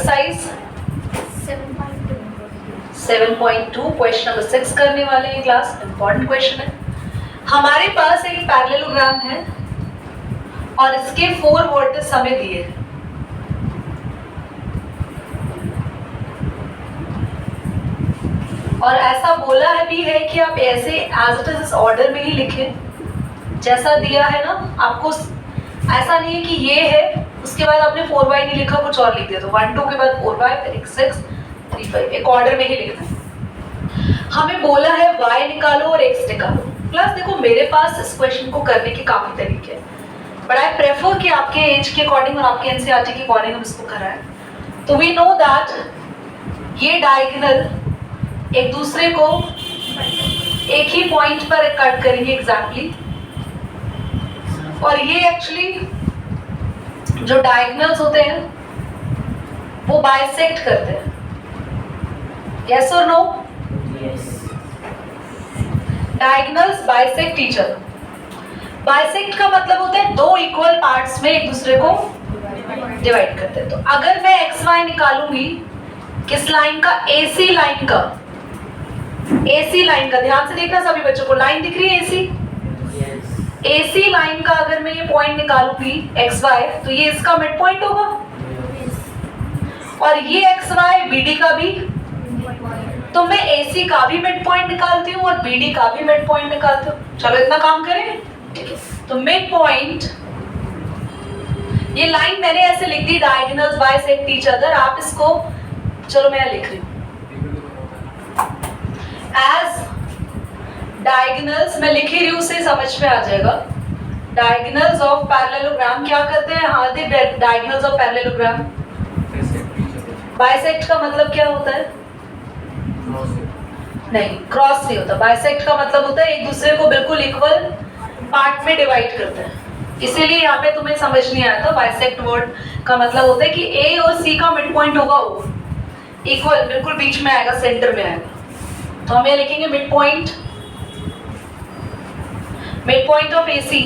Exercise 7.2 question number 6 करने वाले हैं क्लास। इंपॉर्टेंट क्वेश्चन है। हमारे पास एक पैरेललोग्राम है और इसके 4 वर्टेक्स हमें दिए हैं। और ऐसा बोला है भी है कि आप ऐसे एज इट इज इस ऑर्डर में ही लिखें जैसा दिया है ना। आपको ऐसा नहीं है कि ये है उसके बाद आपने 4y नहीं लिखा कुछ और लिख दिया, तो 1 2 के बाद 4y फिर 6 3 5 एक ऑर्डर में ही लिखना है। हमें बोला है y निकालो और x निकालो। प्लस देखो मेरे पास इस क्वेश्चन को करने के काफी तरीके हैं, बट आई प्रेफर कि आपके एज के अकॉर्डिंग और आपके एनसीईआरटी के अकॉर्डिंग हम इसको कराएं। तो वी नो दैट ये डायगोनल एक दूसरे को एक ही पॉइंट पर कट करेंगे एग्जैक्टली, और ये एक्चुअली जो डायगोनल्स होते हैं वो बाइसेक्ट करते हैं। यस और no? Diagonals bisect each other. Bisect का मतलब होता है दो इक्वल पार्ट्स में एक दूसरे को डिवाइड करते हैं। तो अगर मैं एक्स वाई निकालूंगी किस लाइन का, एसी लाइन का, एसी लाइन का, ध्यान से देखना सभी बच्चों को, लाइन दिख रही है एसी, एसी लाइन का अगर मैं ये पॉइंट निकालूंगी एक्स वाई तो ये इसका मिड पॉइंट होगा, और ये एक्स वाई बीडी का भी, तो मैं एसी का भी मिड पॉइंट निकालती हूँ और बीडी का भी मिड पॉइंट निकालती हूँ। चलो इतना काम करें, ठीक है। तो मिड पॉइंट, ये लाइन मैंने ऐसे लिख दी, डायगोनल्स बाइसेक्ट ईच अदर। आप इसको, चलो मैं लिख रही हूँ एज डायगोनल्स, मैं लिख ही रही हूँ उसे समझ में आ जाएगा। डायगोनल्स ऑफ पैरेललोग्राम क्या करते हैं हार्दिक? डायगोनल्स ऑफ पैरेललोग्राम बाइसेक्ट का मतलब क्या होता है? नहीं, क्रॉस नहीं होता। बाइसेक्ट का मतलब होता है एक दूसरे को बिल्कुल इक्वल पार्ट में डिवाइड करते हैं। इसीलिए यहाँ पे तुम्हें समझ नहीं आया था। बाइसेक्ट वर्ड का मतलब होता है कि ए और सी का मिड पॉइंट होगा ओ, इक्वल, बिल्कुल बीच में आएगा, सेंटर में आएगा। तो हम ये लिखेंगे mid point, mid point of AC.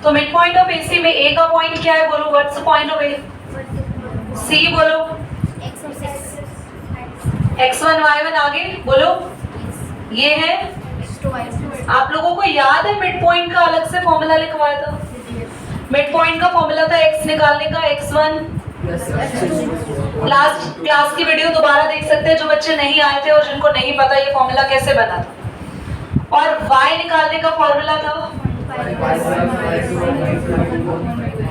तो मिड पॉइंट ऑफ एसी में ए का पॉइंट क्या है बोलो? व्हाट्स द पॉइंट ऑफ ए? सी बोलो, x1 y1 आगे बोलो, ये है। आप लोगों को याद है मिड पॉइंट का अलग से फॉर्मूला लिखवाया था? मिड पॉइंट का फॉर्मूला था x निकालने का, x1 लास्ट क्लास की वीडियो दोबारा देख सकते हैं जो बच्चे नहीं आए थे और जिनको नहीं पता ये फॉर्मूला कैसे बना था। और y निकालने का फॉर्मूला था,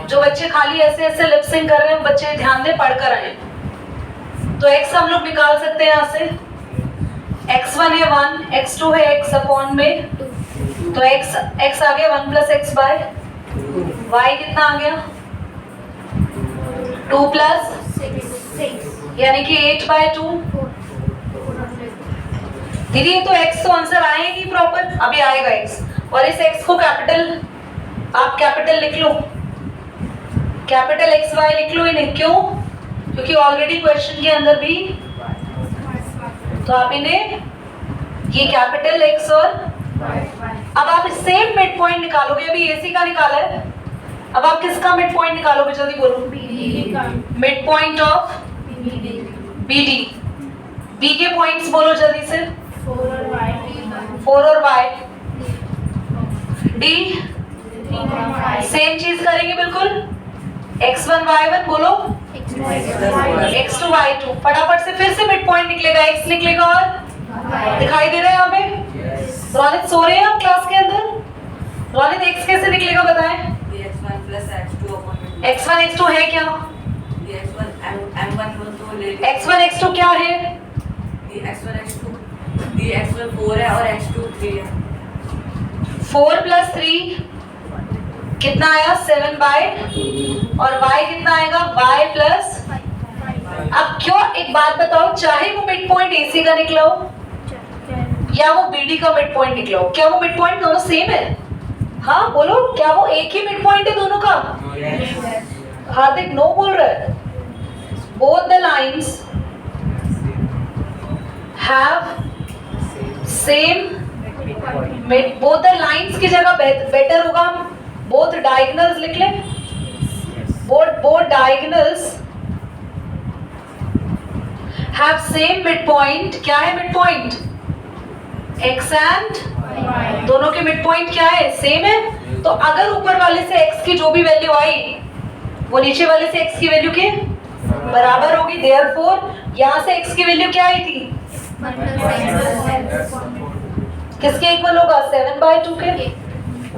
जो बच्चे खाली ऐसे ऐसे लिपसिंग कर रहे हैं बच्चे ध्यान दे, पढ़कर आए। तो x हम लोग निकाल सकते हैं यहाँ से, x1 है 1, x2 है x अपॉन में, तो x आ गया 1 प्लस x बाय y, कितना आ गया 2 प्लस 6 यानी कि 8 बाय 2। दीदी ये तो x तो आंसर आए ही नहीं प्रॉपर, अभी आएगा x, और इस x को कैपिटल, आप कैपिटल लिख लो, कैपिटल x y लिख लो इन्हें। क्यों? क्योंकि ऑलरेडी क्वेश्चन के अंदर भी, तो आप इन्हें ये कैपिटल x और, अब आप सेम मिड पॉइंट निकालोगे। अभी एसी का निकाला है, अब आप किसका मिड पॉइंट निकालोगे? जल्दी बोलो। Mid point of BD. B के पॉइंट्स बोलो जल्दी से। 4 और y, डी सेम चीज करेंगे बिल्कुल। x1 y1 बोलो, x2 y2, फटाफट से फिर से मिड पॉइंट निकलेगा, x निकलेगा और दिखाई दे रहा है यहाँ पे? रोनित सो रहे हैं आप क्लास के अंदर? रोनित x कैसे निकलेगा बताएं? x1 x2 है क्या? x1 x2 क्या है? x1 4 है और x2 3 है। 4 प्लस 3 कितना आया? 7 बाय, और y कितना आएगा? y plus. अब क्यों, एक बात बताओ, चाहे वो मिड पॉइंट एसी का निकला हो या वो बीडी का मिड पॉइंट निकला हो, क्या वो मिड पॉइंट दोनों सेम है? हाँ बोलो, क्या वो एक ही मिड पॉइंट है दोनों का? हार्दिक नो बोल रहा है। Both the lines have same mid, both the lines की जगह बेटर होगा हम बोथ डायगोनल्स लिख लें। Both diagonals have same mid point. क्या है मिड पॉइंट? x एंड दोनों के मिड पॉइंट क्या है? सेम है। तो अगर ऊपर वाले से x की जो भी वैल्यू आई वो नीचे वाले से x की वैल्यू के बराबर होगी। देयरफॉर यहाँ से x की वैल्यू क्या आई थी? किसके इक्वल होगा? 7/2 के।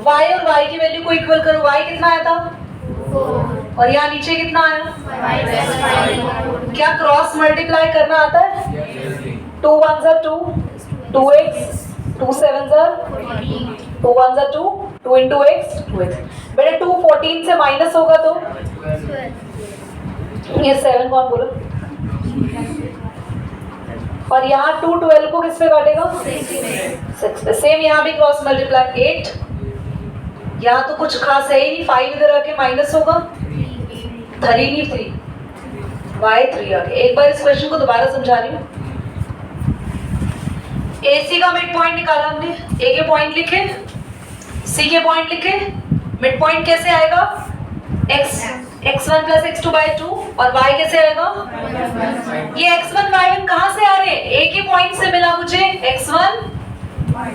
y और y की वैल्यू को इक्वल करो। y कितना आया था? और यहाँ नीचे कितना आया? क्या क्रॉस मल्टीप्लाई करना आता है? 2 1 जा 2, 2x, 2 7 जा 2 1 जा 2, 2 into x 2x। बेटा 2 14 से माइनस होगा तो ये 7 कौन बोला? और यहाँ 2 12 को किस पे काटेगा? 6 पे। सेम यहाँ भी क्रॉस मल्टीप्लाई 8। यहाँ तो कुछ खास है ही नहीं, 5 इधर आके माइनस होगा 3 नहीं 3 y 3 आके। एक बार इस क्वेश्चन को दोबारा समझा रही हूँ। AC का मिड पॉइंट निकाला हमने, A के पॉइंट लिखे, C के पॉइंट लिखे। मिड पॉइंट कैसे आएगा? x1 plus x2/2 और y कैसे आएगा? ये x1 y1 कहाँ से आ रहे हैं? A के पॉइंट से मिला मुझे x1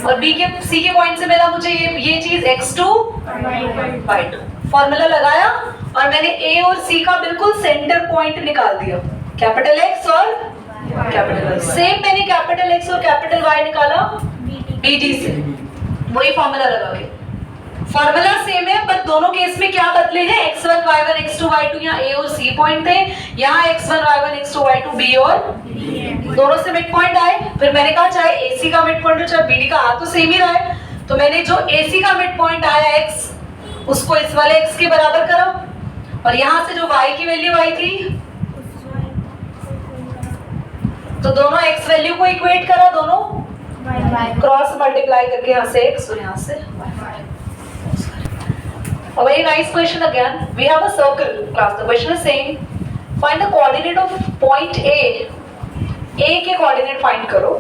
और B के C के पॉइंट से मिला मुझे ये चीज x2/2। फॉर्मूला लगाया और मैंने A और C का बिल्कुल सेंटर पॉइंट निकाल दिया। कैपिटल X और कैपिटल Y। सेम मैंने कैपिटल X और कैपिटल Y निकाला BD से, वही फॉर्मूला लगा के। फॉर्मूला सेम है पर दोनों केस में क्या बदले हैं? x1 y1 x2 y2 यहाँ A और C पॉइंट थे, यहाँ x1 y1 x2 y2 B और दोनों से मिड पॉइंट आए। फिर मैंने कहा चाहे AC का मिड पॉइंट हो चाहे BD का, आ तो सेम ही रहा है। तो मैंने जो AC का मिड पॉइंट आया x उसको इस वाले x के बराबर करा और यहाँ से जो y की वैल्यू आई थी तो दोनों x वैल्यू को इक्वेट करा, दोनों क्रॉस मल्टीप्लाई करके यहाँ से x और यहाँ से y। A very nice question again. We have a circle class. The question is saying find the coordinate of point A. A के coordinate find करो।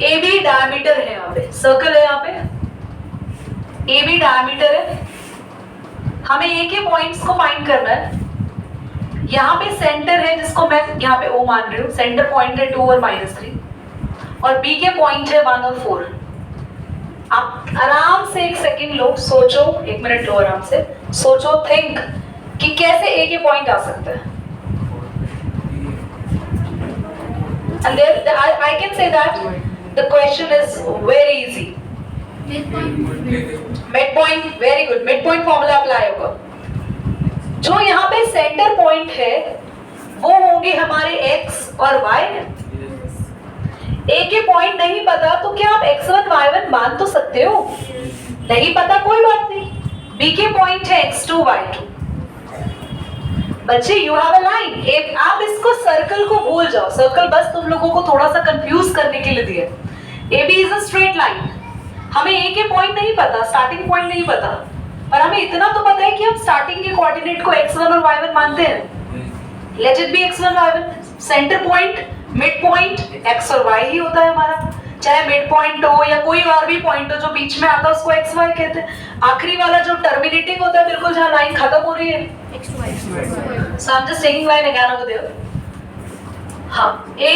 AB diameter है यहाँ पे, circle है यहाँ पे, AB diameter है। हमें A के points को find करना है। यहाँ पे center है जिसको मैं यहाँ पे O मान रही हूँ, center point है 2 और -3 और B के point है 1 और 4। आप आराम से एक सेकंड लो, सोचो, 1 मिनट लो, आराम से सोचो, थिंक कि कैसे A के पॉइंट आ सकता है। And there, I can say that the question is very easy. Mid point, very good. Mid point formula apply होगा। जो यहाँ पे सेंटर पॉइंट है वो होंगे हमारे x और y। A के पॉइंट नहीं पता तो क्या आप x1 y1 मान तो सकते हो? नहीं पता कोई बात नहीं। B के पॉइंट है x2 y2। बच्चे यू हैव अ लाइन। आप इसको सर्कल को भूल जाओ, सर्कल बस तुम लोगों को थोड़ा सा कंफ्यूज करने के लिए दिया। AB is a straight line. हमें A के पॉइंट नहीं पता, स्टार्टिंग पॉइंट नहीं पता, पर हमें इतना तो पता है कि हम स्टार्टिंग के कोऑर्डिनेट को x1 और y1 मानते हैं। Let it be x1 y1। Centre point, mid point x और y ही होता है हमारा। चाहे मिड पॉइंट हो या कोई और भी पॉइंट हो जो बीच में आता है उसको x y कहते हैं। आखिरी वाला जो टर्मिनेटिंग होता है बिल्कुल जहाँ लाइन खत्म हो रही है, so I'm just taking line again over there. हाँ, A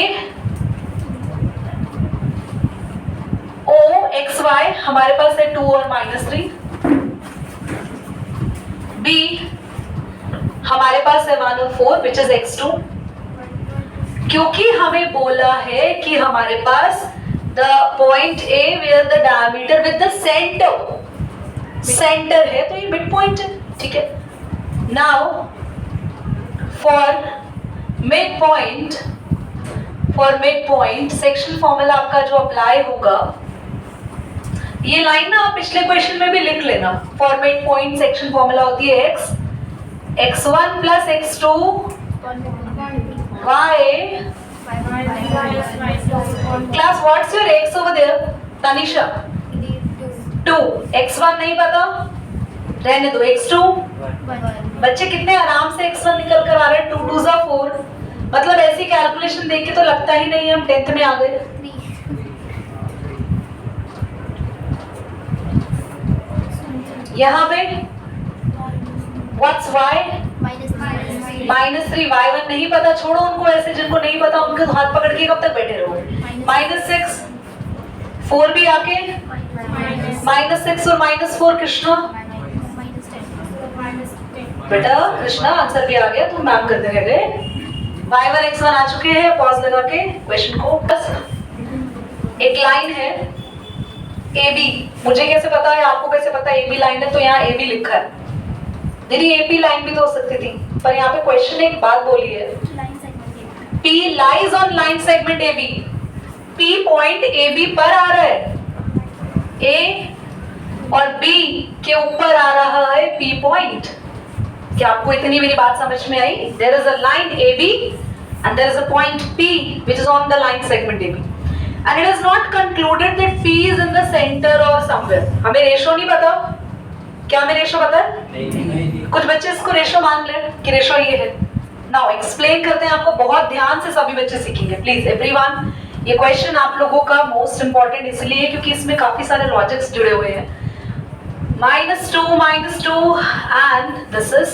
O x y हमारे पास है 2 और -3। B हमारे पास है 1 और 4 which is x2। क्योंकि हमें बोला है कि हमारे पास the point A where the diameter with the center है तो ये मिड पॉइंट है, ठीक है। Now for midpoint section formula आपका जो अप्लाई होगा, ये लाइन ना आप पिछले क्वेश्चन में भी लिख लेना। फॉर midpoint सेक्शन फॉर्मूला होती है x1 plus x2 y। Class, what's your x over there? Tanisha 2। x1 नहीं पता, रहने दो, x2 बच्चे कितने आराम से x1 निकल कर आ रहे हैं, 2 2 जा 4। मतलब ऐसी कैलकुलेशन देख के तो लगता ही नहीं है हम 10th में आ गए। यहाँ पे what's y? -3 y1 नहीं पता, छोड़ो उनको, ऐसे जिनको नहीं पता उनके हाथ पकड़ के कब तक बैठे रहोगे। -6 4 भी आके -6 और -4 कृष्णा बेटा, कृष्णा आंसर भी आ गया, तुम मैम करते रह गए। y1 x1 आ चुके हैं, पॉज लगा के क्वेश्चन को। बस एक लाइन है AB, मुझे कैसे पता है, आपको कैसे पता है AB लाइन है, तो यहाँ AB लिखा है। दीदी AP लाइन भी तो हो सकती थी, पर यहाँ पे क्वेश्चन एक बात बोली है, P lies on line segment AB, P point AB पर आ रहा है, A और B के ऊपर आ रहा है P पॉइंट। क्या आपको इतनी मेरी बात समझ में आई? There is a line AB and there is a point P which is on the line segment AB, and it is not concluded that P is in the center or somewhere. हमें ratio नहीं पता, क्या हमें ratio पता है? नहीं। कुछ बच्चे इसको रेशो मान ले कि रेशो ये है। नाउ एक्सप्लेन करते हैं आपको, बहुत ध्यान से सभी बच्चे सीखेंगे प्लीज एवरीवन। ये क्वेश्चन आप लोगों का मोस्ट इंपॉर्टेंट इसलिए क्योंकि इसमें काफी सारे लॉजिक्स जुड़े हुए हैं। -2 and this is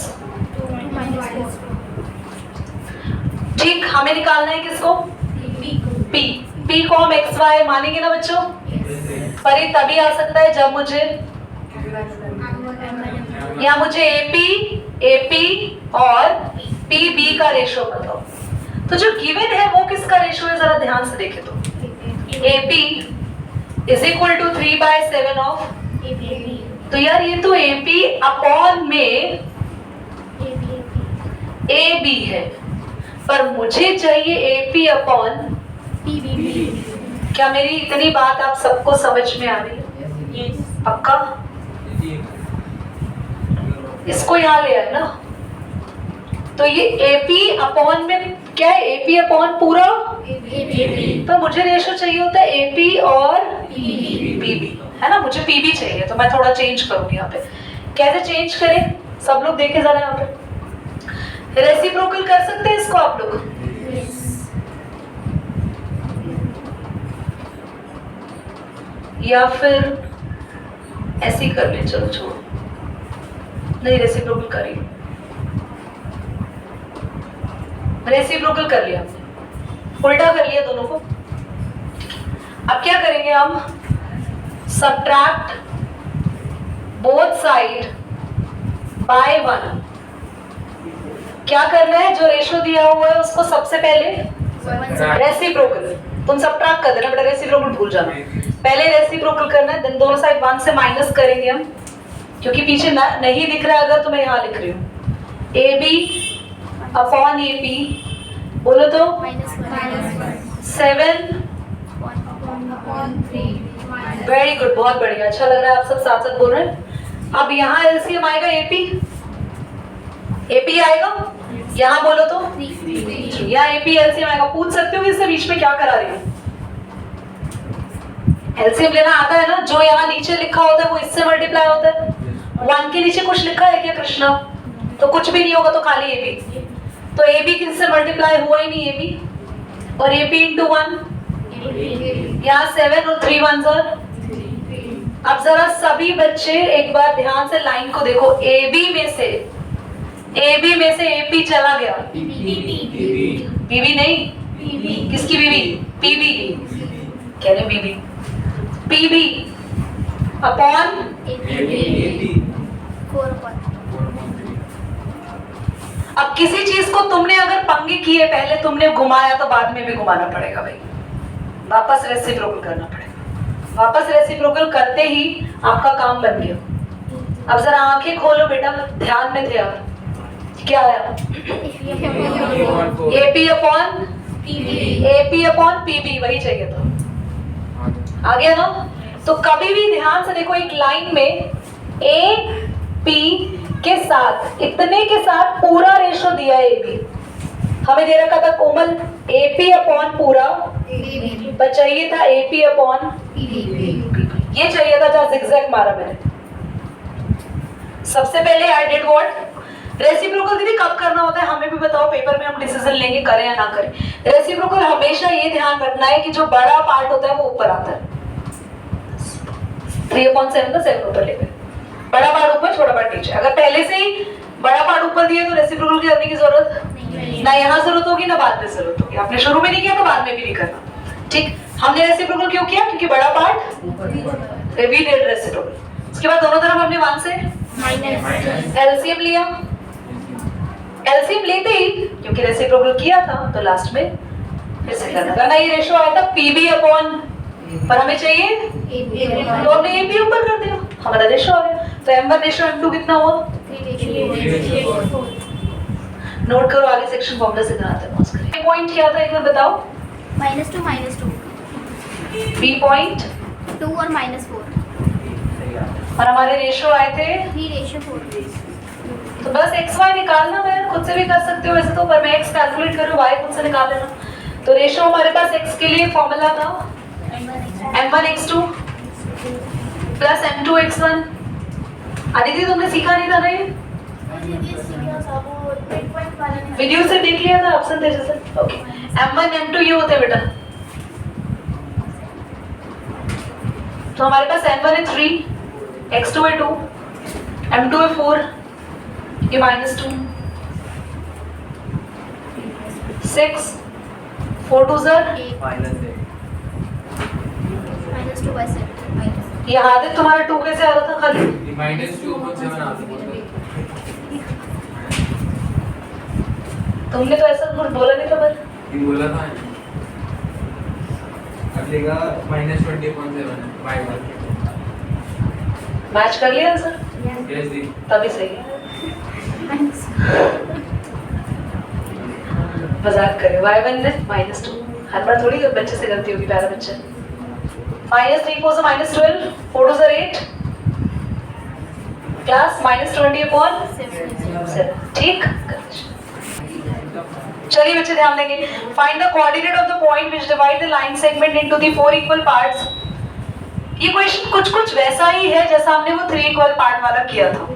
ठीक, हमें निकालना है किसको? P को हम XY मानेंगे ना बच्चों? पर ये तभी आ सकता है जब मुझे या मुझे AP और PB का रेशो बताओ। तो जो गिवन है वो किसका रेशो है, जरा ध्यान से देखें तो AP is equal to 3/7 of, तो यार ये तो AP अपॉन में AB है, पर मुझे चाहिए AP अपॉन PB। क्या मेरी इतनी बात आप सबको समझ में आ रही है? पक्का? इसको यहाँ ले आए ना, तो ये AP अपॉन में क्या है, AP अपॉन पूरा, तो मुझे रेशो चाहिए होता है AP और PB, है ना? मुझे PB चाहिए, तो मैं थोड़ा चेंज करूंगी यहाँ पे। कैसे चेंज करें, सब लोग देखे जरा यहाँ पे। रेसिप्रोकल कर सकते हैं इसको आप लोग? या फिर ऐसे ही कर ले, चलो छोड़ो, नहीं रेसिप्रोकल करिए, रेसिप्रोकल कर लिया, उल्टा कर लिया दोनों को। अब क्या करेंगे हम? Subtract both side by 1। क्या करना है, जो रेशो दिया हुआ है उसको सबसे पहले रेसिप्रोकल, तुम सब्ट्रैक्ट कर देना बेटा, रेसिप्रोकल भूल जाना, पहले रेसिप्रोकल करना है, देन दोनों साइड 1 से माइनस करेंगे हम, क्योंकि पीछे नहीं दिख रहा है अगर, तो मैं यहाँ लिख रही हूँ AB अपॉन AP, बोलो तो 7। वेरी गुड, बहुत बढ़िया, अच्छा लग रहा है, आप सब साथ साथ बोल रहे हैं। अब यहाँ एलसीएम आएगा AP आएगा, यहाँ बोलो तो यहाँ AP एलसीएम आएगा। पूछ सकते हो इससे बीच में क्या करा रही हूँ? एलसीएम लेना आता है ना, जो यहाँ नीचे लिखा होता है वो इससे मल्टीप्लाई होता है। 1 के नीचे कुछ लिखा है क्या कृष्णा? तो कुछ भी नहीं होगा, तो खाली AB, तो AB किससे मल्टीप्लाई हुआ ही नहीं, AB और AP इंटू 1, यहाँ 7 और 3 1 सर। अब जरा सभी बच्चे एक बार ध्यान से लाइन को देखो, AB में से AP चला गया, PB नहीं, किसकी बीबी? PB की, कह रहे BB, PB अपॉन अब किसी चीज को तुमने अगर पंगे किए, पहले तुमने घुमाया तो बाद में भी घुमाना पड़ेगा भाई, वापस रेसिप्रोकल करना पड़ेगा। वापस रेसिप्रोकल करते ही आपका काम बन गया। अब जरा आंखें खोलो बेटा, ध्यान में थे आप, क्या आया? AP अपॉन PB, वही चाहिए था, आ गया ना? तो कभी भी ध्यान से देखो, एक लाइन में AP के साथ, इतने के साथ पूरा रेशो दिया है AB, हमें दे रखा था कोमल AP अपॉन पूरा, पर चाहिए था AP अपॉन ये चाहिए था, जहाँ जिगजैग मारा मैंने। सबसे पहले आई डिड व्हाट? रेसिप्रोकल दीदी कब करना होता है हमें भी बताओ, पेपर में हम डिसीजन लेंगे करें या ना करें। रेसिप्रोकल हमेशा ये ध्यान रखना है कि जो बड़ा पार्ट होता है वो ऊपर आता है, 3/7 का 7 ऊपर ले गए। बड़ा पार्ट ऊपर छोटा पार्ट नीचे। अगर पहले से ही बड़ा पार्ट ऊपर दिया तो रेसिप्रोकल करने की जरूरत ना यहाँ जरूरत होगी ना बाद में जरूरत होगी। आपने शुरू में नहीं किया तो बाद में भी नहीं करना। ठीक, हमने रेसिप्रोकल क्यों किया? क्योंकि बड़ा पार्ट वी डिड रेसिप्रोकल। उसके बाद दोनों तरफ हमने 1 से एलसीएम लिया। एलसीएम लेते ही क्योंकि रेसिप्रोकल किया था तो लास्ट में फिर से करना था। ये रेशो आया था पीबी अपॉन, पर हमें चाहिए तो हमने ये भी ऊपर कर दिया, हमारा रेशो आ गया। तो m1 रेशो m2 कितना हुआ? नोट करो, आगे सेक्शन फॉर्मूला से बनाते हैं। नोट करें। पॉइंट क्या था एक बार बताओ? -2 बी पॉइंट 2 और -4 और हमारे रेशो आए थे 3:4। तो बस xy निकालना। मैं खुद से भी कर सकते हो वैसे तो, पर मैं x कैलकुलेट कर रही हूँ, y खुद से निकाल लेना। तो रेशो हमारे पास x के लिए फॉर्मूला था m1x2 प्लस m2x1। आदिति तुमने सीखा नहीं था ना ये? वीडियो से देख लिया था ऑप्शन थे जैसे। ओके, m1 m2 ये होते हैं बेटा। तो हमारे पास m1 है 3, x2 है 2, m2 है 4, ये -2, 6, 4 2 ज़र, -2/7 ये आदित्य तुम्हारा 2 कैसे आ रहा था खाली? तुमने तो ऐसा कुछ बोला नहीं था पर बोला था अगले का -20.7 y1 मैच कर लिया सर, यस दी तभी सही है। मजाक करे। y1 ने -2, हर बार थोड़ी बच्चे से गलती होगी, प्यारा बच्चा। -3 4 -12, 4 2 8 प्लस -20 अपॉन 7। ठीक, चलिए बच्चे ध्यान देंगे। Find the coordinate of the point which divide the line segment into the 4 equal parts. ये क्वेश्चन कुछ वैसा ही है जैसा हमने वो 3 इक्वल पार्ट वाला किया था।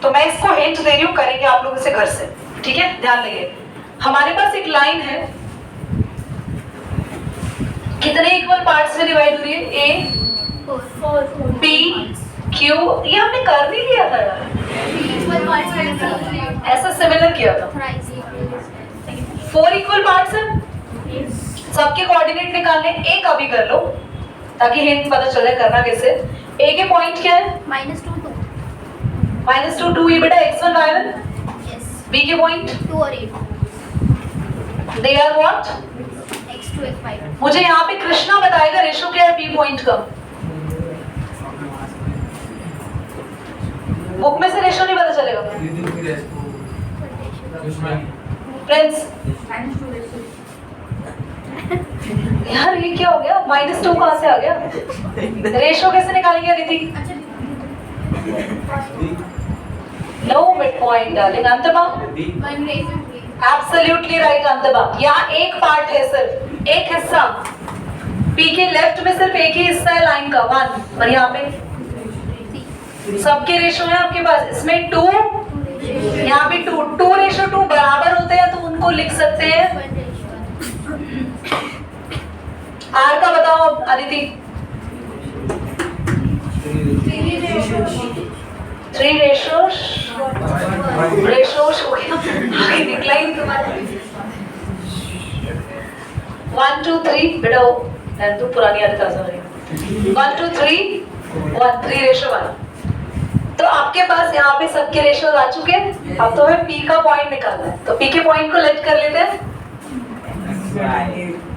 तो मैं इसको हिंट दे रही हूँ, करेंगे आप लोग इसे घर से। ठीक है, ध्यान देंगे। हमारे पास एक लाइन है, कितने इक्वल पार्ट्स में डिवाइड हो रही है? A B Q, ये हमने कर भी लिया था यार, ऐसा सिमिलर किया था। 4 इक्वल पार्ट्स हैं, सबके कोऑर्डिनेट निकालने। ए का भी कर लो ताकि हिंट पता चल जाए करना कैसे। ए के पॉइंट क्या है? -2 -2 2, ये बेटा x1 y1। यस बी के पॉइंट 2 और 8 दे आर व्हाट? x2 5 मुझे यहाँ पे कृष्णा बताएगा रेशो क्या है बी पॉइंट का। बुक में से रेशो नहीं पता चलेगा। फ्रेंड्स यार ये क्या हो गया? -2 कहाँ से आ गया? रेशो कैसे निकालेंगे Aditi? No mid point darling. Antaba absolutely right Antaba. यहाँ एक पार्ट है, सिर्फ एक हिस्सा। पी के लेफ्ट में सिर्फ एक ही हिस्सा है लाइन का 1, और यहाँ पे सबके रेशो है आपके पास। इसमें 2, यहाँ पे 2 रेशो 2 बराबर होते हैं तो उनको लिख सकते हैं। आर का बताओ अदिति। 3 रेशोस हो गया, आगे निकला ही तुम्हारा। 1 2 3 बेटा तू पुरानी आदत आ रही। 1 2 3 1 3 रेशो 1। तो आपके पास यहाँ पे सबके रेशो आ चुके हैं। अब तो हमें पी का पॉइंट निकालना है, तो पी के पॉइंट को लेट कर लेते हैं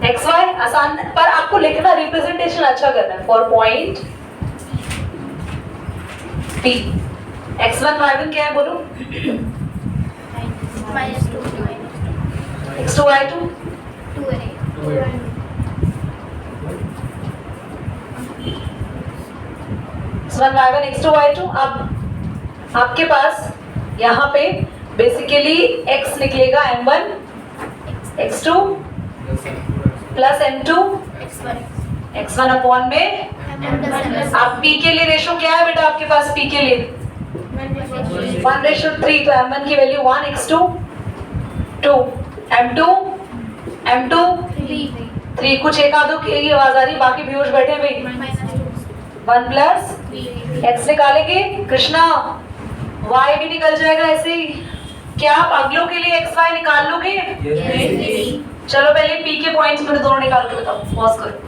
एक्स वाई। आसान, पर आपको लिखना रिप्रेजेंटेशन अच्छा करना है। For point P x1 y1 क्या है बोलो? x2 y2 2 और 8 x1 y1 x2 y2। अब आपके पास यहाँ पे बेसिकली x निकलेगा m1 x2 plus m2 x1 upon में। अब p के लिए रेशो क्या है बेटा आपके पास? p के लिए 1:3, तो m1 की वैल्यू 1 x2 2 m2 3। कुछ एक आधो की आवाज आ रही, बाकी व्यूअर्स बैठे हैं भाई। 1 प्लस x निकालेंगे कृष्णा, y भी निकल जाएगा ऐसे ही। क्या आप अगलों के लिए x y निकाल लोगे? Yes, चलो पहले p के पॉइंट्स मेरे दोनों निकाल के बताओ, पॉज करो।